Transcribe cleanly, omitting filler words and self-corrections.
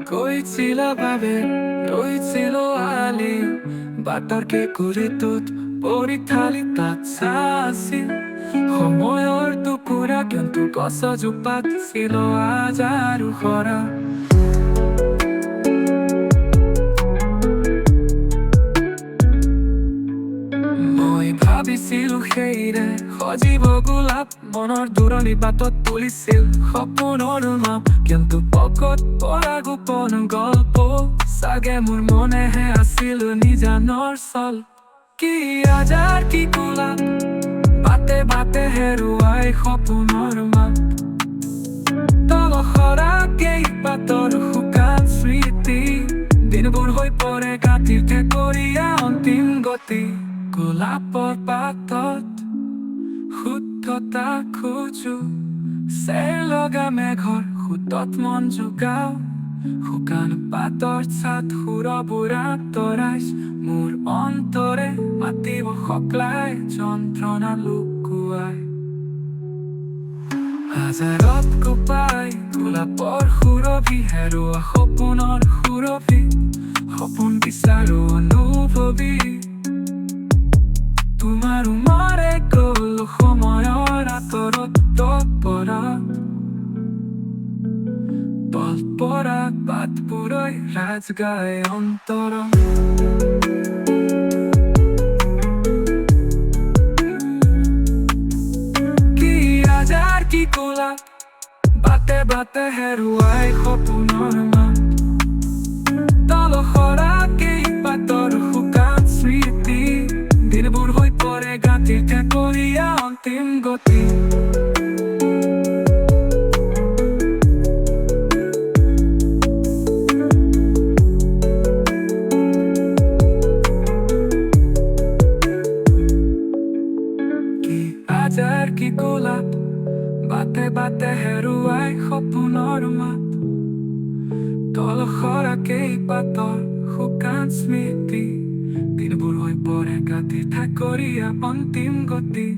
গৈছিল বাবে ৰৈছিল আলি বাটৰ কেঁকুৰিটোত পৰি থালি তাত চাছিল সময়ৰ টুকুৰা কিন্তু গছজোপাত ছিল আজ আৰু সৰা মই ভাবিছিলো সেইৰে সজীৱ গোলাপ মনৰ দূৰণি বাটত তুলিছিল সপোনৰ মাপ কিন্তু পকত পৰা গোপন গল্প চাগে মোৰ মনেহে আছিল নিজানৰ চল কি আজাৰ কি গোলাপ বাটে বাটে হেৰুৱাই সপোনৰ মাপ তলসৰা কেইপাতৰ শুকান স্মৃতি দিনবোৰ হৈ পৰে কাটিৰ ঠেকৰীয়া অন্তিম গতি গোলাপৰ পাতত শুদ্ধতা খোজো চেৰ লগা মেঘৰ সোঁতত মন জোগাও শুকান পাতৰ ছাট সুৰবোৰ আঁতৰাইছ মোৰ অন্তৰে মাতিব সক্লাই যন্ত্ৰণা লুকুৱাই হাজাৰত কোপাই গোলাপৰ সুৰভি হেৰুৱা সপোনৰ সুৰভি সপোন বিচাৰো অনুভৱী তোমাৰ উমাৰে গ'ল সময়ৰ আঁতৰত তৎপৰাত তৎপৰাত বাটবোৰই ৰাজ গায় অন্তৰত কি আজাৰ কি গোলাপ বাটে বাটে হেৰুৱাই সপোনৰ মাত তলসৰা কেইপাতৰ শুকান স্মৃতি দিনবোৰ হৈ পৰে গাঁঠিৰ ঠেকৰীয়া অন্তিম গতি কি আজাৰ কি গোলাপ বাটে বাটে হেৰুৱাই সপোনৰ মাত তলসৰা কেইপাতৰ শুকান স্মৃতি দিনবোৰ হৈ পৰে গাঁঠিৰ ঠেকৰীয়া অন্তিম গতি